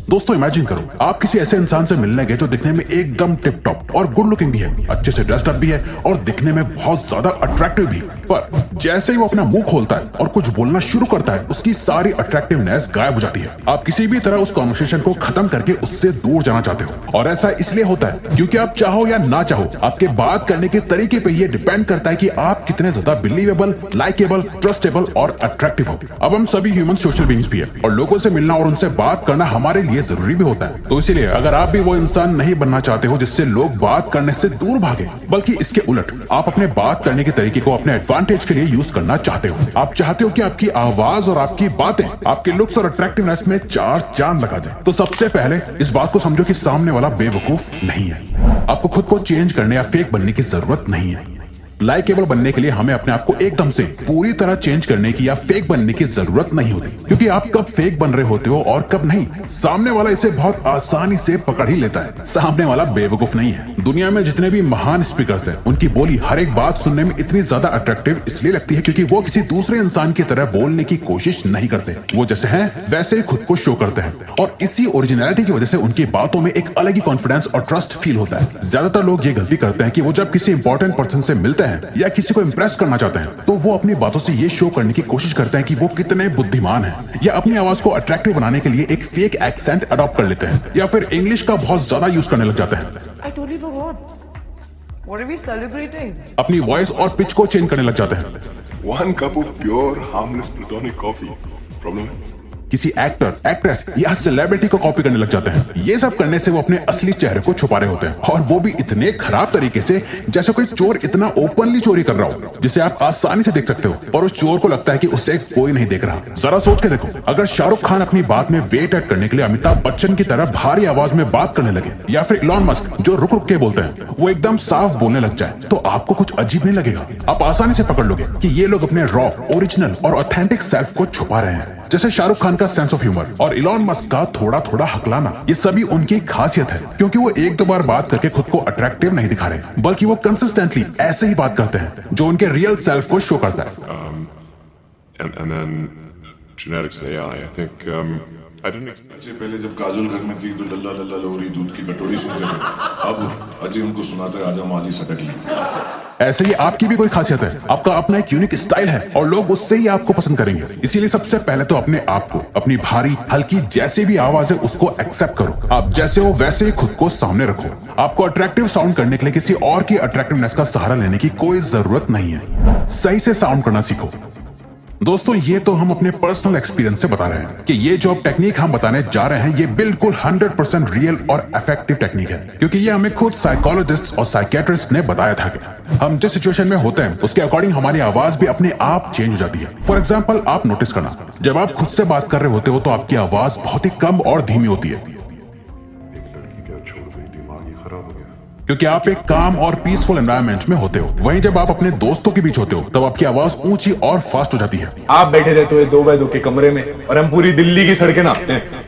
दोस्तों इमेजिन करो, आप किसी ऐसे इंसान से मिलने गए जो दिखने में एकदम टिप टॉप और गुड लुकिंग भी है, अच्छे से ड्रेस्ड अप भी है और दिखने में बहुत ज्यादा अट्रैक्टिव भी। पर जैसे ही वो अपना मुंह खोलता है और कुछ बोलना शुरू करता है, उसकी सारी अट्रैक्टिवनेस गायब हो जाती है। आप किसी भी तरह उस कॉन्वर्सेशन को खत्म करके उससे दूर जाना चाहते हो, और ऐसा इसलिए होता है क्योंकि आप चाहो या ना चाहो, आपके बात करने के तरीके पे ये डिपेंड करता है कि आप कितने ज्यादा बिलीवेबल, लाइकेबल, ट्रस्टेबल और अट्रैक्टिव हो। अब हम सभी ह्यूमन सोशल बीइंग्स भी है और लोगों से मिलना और उनसे बात करना हमारे लिए जरूरी भी होता है। तो इसीलिए अगर आप भी वो इंसान नहीं बनना चाहते हो जिससे लोग बात करने से दूर भागे, बल्कि इसके उलट आप अपने बात करने के तरीके को अपने एडवांटेज के लिए यूज करना चाहते हो, आप चाहते हो कि आपकी आवाज और आपकी बातें आपके लुक्स और अट्रैक्टिवनेस में चार चांद लगा दें, तो सबसे पहले इस बात को समझो कि सामने वाला बेवकूफ नहीं है। आपको खुद को चेंज करने या फेक बनने की जरूरत नहीं है। लाइकेबल बनने के लिए हमें अपने आप को एकदम से पूरी तरह चेंज करने की या फेक बनने की जरूरत नहीं होती, क्योंकि आप कब फेक बन रहे होते हो और कब नहीं, सामने वाला इसे बहुत आसानी से पकड़ ही लेता है। सामने वाला बेवकूफ नहीं है। दुनिया में जितने भी महान स्पीकर्स हैं, उनकी बोली हर एक बात सुनने में इतनी ज्यादा अट्रैक्टिव इसलिए लगती है क्योंकि वो किसी दूसरे इंसान की तरह बोलने की कोशिश नहीं करते। वो जैसे हैं वैसे ही खुद को शो करते हैं, और इसी ओरिजिनलिटी की वजह से उनकी बातों में एक अलग ही कॉन्फिडेंस और ट्रस्ट फील होता है। ज्यादातर लोग ये गलती करते हैं कि वो जब किसी इंपॉर्टेंट पर्सन से मिलते हैं या किसी को इंप्रेस करना चाहते हैं, तो वो अपनी बातों से ये शो करने की कोशिश करते हैं कि वो कितने बुद्धिमान हैं, या अपनी आवाज को अट्रैक्टिव बनाने के लिए एक फेक एक्सेंट अडॉप्ट कर लेते हैं, या फिर इंग्लिश का बहुत ज्यादा यूज करने लग जाते हैं। I totally forgot. What are we celebrating? अपनी वॉइस और पिच को चेंज करने लग जाते हैं। 1 cup of pure, harmless platonic coffee. Problem है? किसी एक्टर, एक्ट्रेस या सेलिब्रिटी को कॉपी करने लग जाते हैं। ये सब करने से वो अपने असली चेहरे को छुपा रहे होते हैं, और वो भी इतने खराब तरीके से जैसे कोई चोर इतना ओपनली चोरी कर रहा हो, जिसे आप आसानी से देख सकते हो, और उस चोर को लगता है कि उसे कोई नहीं देख रहा। जरा सोच के देखो, अगर शाहरुख खान अपनी बात में वेट ऐड करने के लिए अमिताभ बच्चन की तरह भारी आवाज में बात करने लगे, या फिर इलॉन मस्क जो रुक रुक के बोलते हैं वो एकदम साफ बोलने लग जाए, तो आपको कुछ अजीब नहीं लगेगा। आप आसानी से पकड़ लोगे कि ये लोग अपने रॉ, ओरिजिनल और ऑथेंटिक सेल्फ को छुपा रहे हैं। जैसे शाहरुख खान का सेंस ऑफ ह्यूमर और इलॉन मस्क का थोड़ा थोड़ा हकलाना, ये सभी उनकी खासियत है, क्योंकि वो एक दो बार बात करके खुद को अट्रैक्टिव नहीं दिखा रहे, बल्कि वो कंसिस्टेंटली ऐसे ही बात करते हैं जो उनके रियल सेल्फ को शो करता है। And then genetics and AI. I think I didn't expect. पहले जब काजोल घर में थी तो लल्ला लल्ला लोरी दूध की कटोरी सुनते थे, अब अजय उनको सुनाते हैं आजा माजी सटक ली। ऐसे ही आपकी भी कोई खासियत है, आपका अपना एक यूनिक स्टाइल है, और लोग उससे ही आपको पसंद करेंगे। इसीलिए सबसे पहले तो अपने आप को, अपनी भारी हल्की जैसी भी आवाज है उसको एक्सेप्ट करो। आप जैसे हो वैसे ही खुद को सामने रखो। आपको अट्रैक्टिव साउंड करने के लिए किसी और की अट्रैक्टिवनेस का सहारा लेने की कोई जरूरत नहीं है। सही से साउंड करना सीखो। दोस्तों ये तो हम अपने पर्सनल एक्सपीरियंस से बता रहे हैं कि ये जो टेक्निक हम बताने जा रहे हैं ये बिल्कुल 100% रियल और इफेक्टिव टेक्निक है, क्योंकि ये हमें खुद साइकोलॉजिस्ट और साइकेट्रिस्ट ने बताया था कि हम जिस सिचुएशन में होते हैं उसके अकॉर्डिंग हमारी आवाज भी अपने आप चेंज हो जाती है। फॉर एग्जाम्पल, आप नोटिस करना, जब आप खुद से बात कर रहे होते हो तो आपकी आवाज बहुत ही कम और धीमी होती है, क्योंकि आप एक काम और पीसफुल एनवायरनमेंट में होते हो। वहीं जब आप अपने दोस्तों के बीच होते हो तब आपकी आवाज ऊंची और फास्ट हो जाती है। आप बैठे रहते हो 2 बाय 2 के कमरे में और हम पूरी दिल्ली की सड़कें नापते हैं,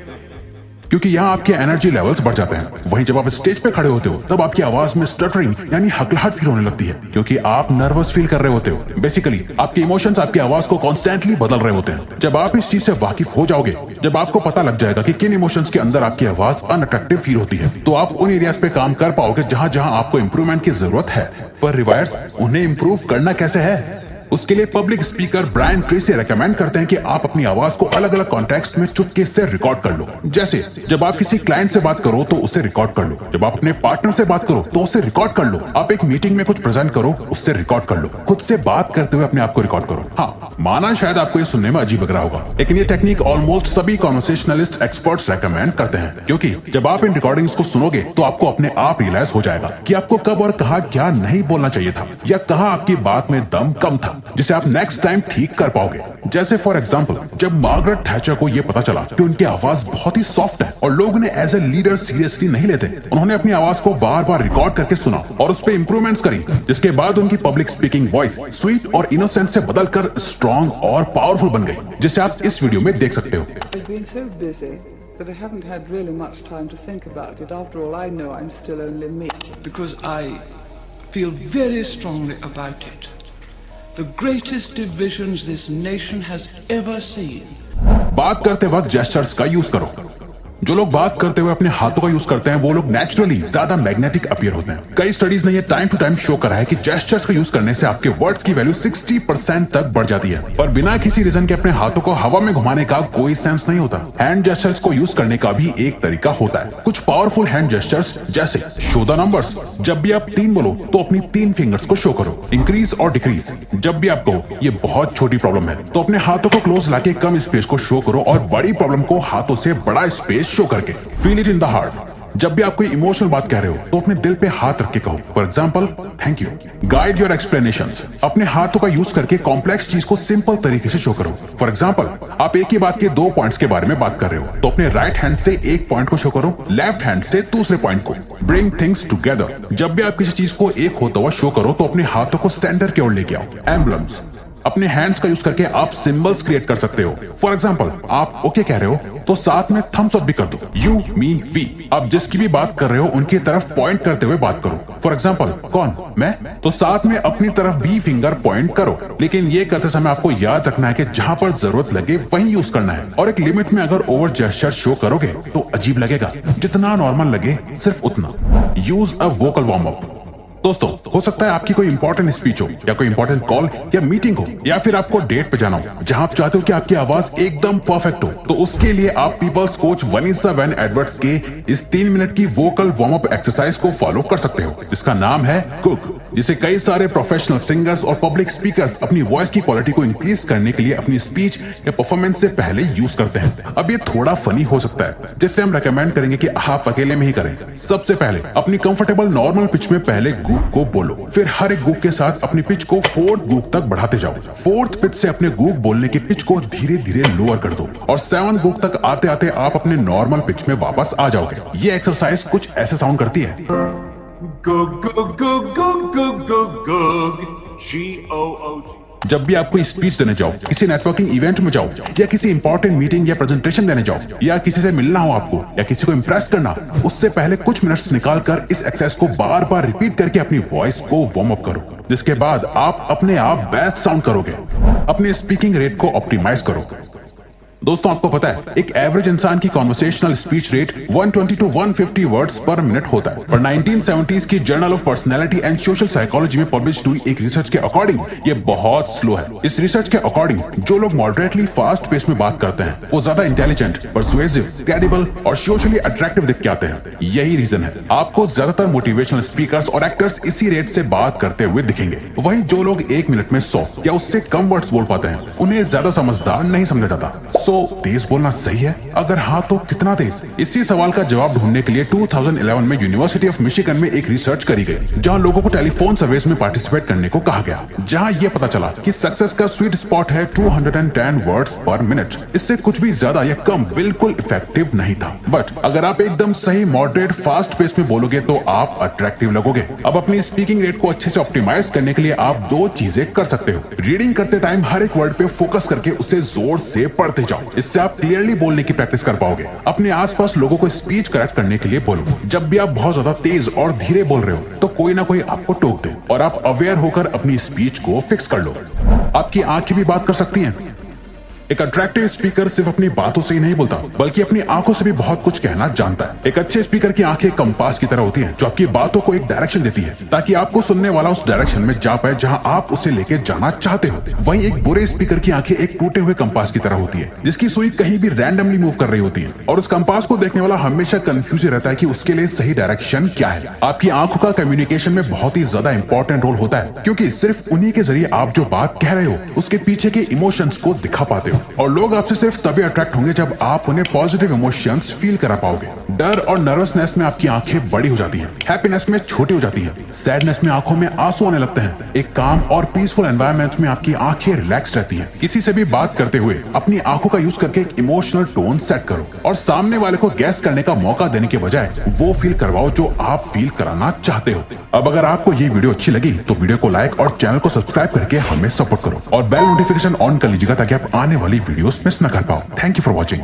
क्योंकि यहाँ आपके एनर्जी लेवल्स बढ़ जाते हैं। वहीं जब आप स्टेज पे खड़े होते हो तब आपकी आवाज में स्टटरिंग यानी हकलाहट फील होने लगती है, क्योंकि आप नर्वस फील कर रहे होते हो। बेसिकली आपके इमोशंस आपकी आवाज को कॉन्स्टेंटली बदल रहे होते हैं। जब आप इस चीज से वाकिफ हो जाओगे, जब आपको पता लग जाएगा कि किन इमोशंस के अंदर आपकी आवाज अनअट्रैक्टिव फील होती है, तो आप उन एरियाज पे काम कर पाओगे जहां जहां आपको इंप्रूवमेंट की जरूरत है। पर रिवायर्स, उन्हें इंप्रूव करना कैसे है? उसके लिए public speaker Brian Tracy recommend करते हैं कि आप अपनी आवाज को अलग अलग कॉन्टेक्स्ट में चुटकी से रिकॉर्ड कर लो। जैसे जब आप किसी क्लाइंट से बात करो तो उसे रिकॉर्ड कर लो, जब आप अपने पार्टनर से बात करो तो उसे रिकॉर्ड कर लो, आप एक मीटिंग में कुछ प्रेजेंट करो उससे रिकॉर्ड कर लो, खुद से बात करते हुए अपने आप को रिकॉर्ड करो। हाँ, माना शायद आपको ये सुनने में अजीब लग रहा होगा, लेकिन ये टेक्निक ऑलमोस्ट सभी कॉन्वर्सेशनलिस्ट एक्सपर्ट्स रेकमेंड करते हैं, क्योंकि जब आप इन रिकॉर्डिंग्स को सुनोगे तो आपको अपने आप रियलाइज हो जाएगा कि आपको कब और कहां क्या नहीं बोलना चाहिए था, या कहां आपकी बात में दम कम था, जिसे आप नेक्स्ट टाइम ठीक कर पाओगे। जैसे फॉर एग्जांपल, जब मार्गरेट थैचर को यह पता चला कि उनकी आवाज बहुत ही सॉफ्ट है और लोग उन्हें एज ए लीडर सीरियसली नहीं लेते, उन्होंने अपनी आवाज को बार बार रिकॉर्ड करके सुना और उस पर इंप्रूवमेंट्स करी, जिसके बाद उनकी पब्लिक स्पीकिंग वॉइस स्वीट और इनोसेंट से बदलकर स्ट्रॉन्ग और पावरफुल बन गई, जिसे आप इस वीडियो में देख सकते हो। I've been so busy that I haven't had really much time to think about it. After all, I know I'm still only me. Because I feel very strongly about it. The greatest divisions this nation has ever seen. बात करते वक्त gestures का use करो। जो लोग बात करते हुए अपने हाथों का यूज करते हैं वो लोग नेचुरली ज्यादा मैग्नेटिक अपीयर होते हैं। कई स्टडीज ने ये टाइम टू टाइम शो करा है कि जेस्चर्स का यूज करने से आपके वर्ड्स की वैल्यू 60% तक बढ़ जाती है, पर बिना किसी रीजन के अपने हाथों को हवा में घुमाने का कोई सेंस नहीं होता। हैंड जेस्चर्स को यूज करने का भी एक तरीका होता है। कुछ पावरफुल हैंड जेस्चर्स जैसे शो द नंबर्स, जब भी आप 3 बोलो तो अपनी 3 फिंगर्स को शो करो। इंक्रीज और डिक्रीज, जब भी आपको ये बहुत छोटी प्रॉब्लम है तो अपने हाथों को क्लोज लाके कम स्पेस को शो करो और बड़ी प्रॉब्लम को हाथों से बड़ा स्पेस शो करके। Feel it in the heart, जब भी आप कोई इमोशनल बात कह रहे हो तो अपने दिल पे हाथ रख के कहो। For example, thank you. Guide your explanations, अपने हाथों का यूज करके कॉम्प्लेक्स चीज को सिंपल तरीके से शो करो। फॉर एग्जाम्पल, आप एक ही बात के 2 पॉइंट्स के बारे में बात कर रहे हो तो अपने राइट हैंड से एक पॉइंट को शो करो, लेफ्ट हैंड से दूसरे पॉइंट को। ब्रिंग थिंग्स टुगेदर, जब भी आप किसी चीज को एक होता हुआ शो करो तो अपने हाथों को सेंटर की ओर लेके आओ। एम्बलम्स, अपने हैंड्स का यूज करके आप सिंबल्स क्रिएट कर सकते हो। फॉर एग्जाम्पल, आप ओके कह रहे हो तो साथ में थम्स अप भी कर दो। यू, मी, वी, आप जिसकी भी बात कर रहे हो उनकी तरफ पॉइंट करते हुए बात करो। फॉर एग्जाम्पल, कौन, मैं, तो साथ में अपनी तरफ भी फिंगर पॉइंट करो। लेकिन ये करते समय आपको याद रखना है कि जहां पर जरूरत लगे वहीं यूज करना है और एक लिमिट में। अगर ओवर जेस्चर शो करोगे तो अजीब लगेगा, जितना नॉर्मल लगे सिर्फ उतना। Use a vocal warm up. दोस्तों, हो सकता है आपकी कोई इंपॉर्टेंट स्पीच हो या कोई इंपॉर्टेंट कॉल या मीटिंग हो या फिर आपको डेट पे जाना हो जहां आप चाहते हो कि आपकी आवाज एकदम परफेक्ट हो, तो उसके लिए आप पीपल्स कोच वनीसा वैन एडवर्ड्स के इस 3 मिनट की वोकल वार्म अप एक्सरसाइज को फॉलो कर सकते हो। इसका नाम है कुक, जिसे कई सारे प्रोफेशनल सिंगर्स और पब्लिक स्पीकर्स अपनी वॉइस की क्वालिटी को इंक्रीज करने के लिए अपनी स्पीच या परफॉर्मेंस से पहले यूज करते हैं। अब ये थोड़ा फनी हो सकता है, जिससे हम रेकमेंड करेंगे कि आप अकेले में ही करें। सबसे पहले अपनी कंफर्टेबल नॉर्मल पिच में पहले गूक को बोलो, फिर हर एक गूक के साथ अपनी पिच को 4th गूक तक बढ़ाते जाओ। 4th पिच से अपने गूक बोलने की पिच को धीरे धीरे लोअर कर दो और 7th गूक तक आते आते आप अपने नॉर्मल पिच में वापस आ जाओगे। ये एक्सरसाइज कुछ ऐसे साउंड करती है। Go, go, go, go, go, go, go, G-O-O-G. जब भी आप कोई स्पीच देने जाओ, किसी नेटवर्किंग इवेंट में जाओ या किसी इंपॉर्टेंट मीटिंग या प्रेजेंटेशन देने जाओ या किसी से मिलना हो आपको या किसी को इंप्रेस करना, उससे पहले कुछ मिनट्स निकालकर इस एक्सरसाइज को बार बार रिपीट करके अपनी वॉइस को वार्म अप करो, जिसके बाद आप अपने आप बेस्ट साउंड करोगे। अपने स्पीकिंग रेट को ऑप्टिमाइज करो। दोस्तों, आपको पता है एक एवरेज इंसान की conversational speech rate 120 to 150 words पर मिनट होता है, पर 1970s की journal of personality and social psychology में पब्लिश हुई एक रिसर्च के अकॉर्डिंग ये बहुत स्लो है। इस रिसर्च के अकॉर्डिंग जो लोग मॉडरेटली फास्ट पेस में बात करते हैं वो ज्यादा इंटेलिजेंट, परसुएसिव, क्रेडिबल और सोशली अट्रैक्टिव दिख के आते हैं। यही रीजन है आपको ज्यादातर मोटिवेशनल स्पीकर्स और एक्टर्स इसी रेट से बात करते हुए दिखेंगे। वहीं जो लोग 1 मिनट में 100 या उससे कम वर्ड्स बोल पाते हैं उन्हें ज्यादा समझदार नहीं समझा जाता। तो तेज बोलना सही है? अगर हाँ तो कितना तेज? इसी सवाल का जवाब ढूंढने के लिए 2011 में यूनिवर्सिटी ऑफ मिशिगन में एक रिसर्च करी गई जहां लोगों को टेलीफोन सर्विस में पार्टिसिपेट करने को कहा गया, जहां यह पता चला कि सक्सेस का स्वीट स्पॉट है 210 वर्ड्स पर मिनट। इससे कुछ भी ज्यादा या कम बिल्कुल इफेक्टिव नहीं था। बट अगर आप एकदम सही मॉडरेट फास्ट पेस में बोलोगे तो आप अट्रैक्टिव लगोगे। अब अपनी स्पीकिंग रेट को अच्छे से ऑप्टिमाइज करने के लिए आप 2 चीजें कर सकते हो। रीडिंग करते टाइम हर एक वर्ड पे फोकस करके उसे जोर से पढ़ते जाओ, इससे आप क्लियरली बोलने की प्रैक्टिस कर पाओगे। अपने आसपास लोगों को स्पीच करेक्ट करने के लिए बोलो। जब भी आप बहुत ज्यादा तेज और धीरे बोल रहे हो तो कोई ना कोई आपको टोक दे और आप अवेयर होकर अपनी स्पीच को फिक्स कर लो। आपकी आंखें भी बात कर सकती हैं। एक अट्रैक्टिव स्पीकर सिर्फ अपनी बातों से ही नहीं बोलता बल्कि अपनी आंखों से भी बहुत कुछ कहना जानता है। एक अच्छे स्पीकर की आंखें कंपास की तरह होती हैं जो आपकी बातों को एक डायरेक्शन देती है ताकि आपको सुनने वाला उस डायरेक्शन में जा पाए जहां आप उसे लेके जाना चाहते हो। वहीं एक बुरे स्पीकर की आंखें एक टूटे हुए कंपास की तरह होती है जिसकी सुई कहीं भी रैंडमली मूव कर रही होती है और उस कंपास को देखने वाला हमेशा कंफ्यूज रहता है कि उसके लिए सही डायरेक्शन क्या है। आपकी आंखों का कम्युनिकेशन में बहुत ही ज्यादा इंपॉर्टेंट रोल होता है क्योंकि सिर्फ उन्हीं के जरिए आप जो बात कह रहे हो उसके पीछे के इमोशंस को दिखा पाते हो और लोग आपसे सिर्फ तभी अट्रैक्ट होंगे जब आप उन्हें पॉजिटिव इमोशंस फील करा पाओगे। डर और नर्वसनेस में आपकी आंखें बड़ी हो जाती हैं, हैप्पीनेस में छोटी हो जाती हैं, सैडनेस में आंखों में आंसू आने लगते हैं। एक काम और पीसफुल एनवायरनमेंट में आपकी आंखें रिलैक्स रहती हैं। किसी से भी बात करते हुए अपनी आंखों का यूज करके एक इमोशनल टोन सेट करो और सामने वाले को गैस करने का मौका देने के बजाय वो फील करवाओ जो आप फील कराना चाहते हो। अब अगर आपको ये वीडियो अच्छी लगी तो वीडियो को लाइक और चैनल को सब्सक्राइब करके हमें सपोर्ट करो और बेल नोटिफिकेशन ऑन कर लीजिएगा ताकि आप आने वाली वीडियोस मिस न कर पाओ। Thank you for watching.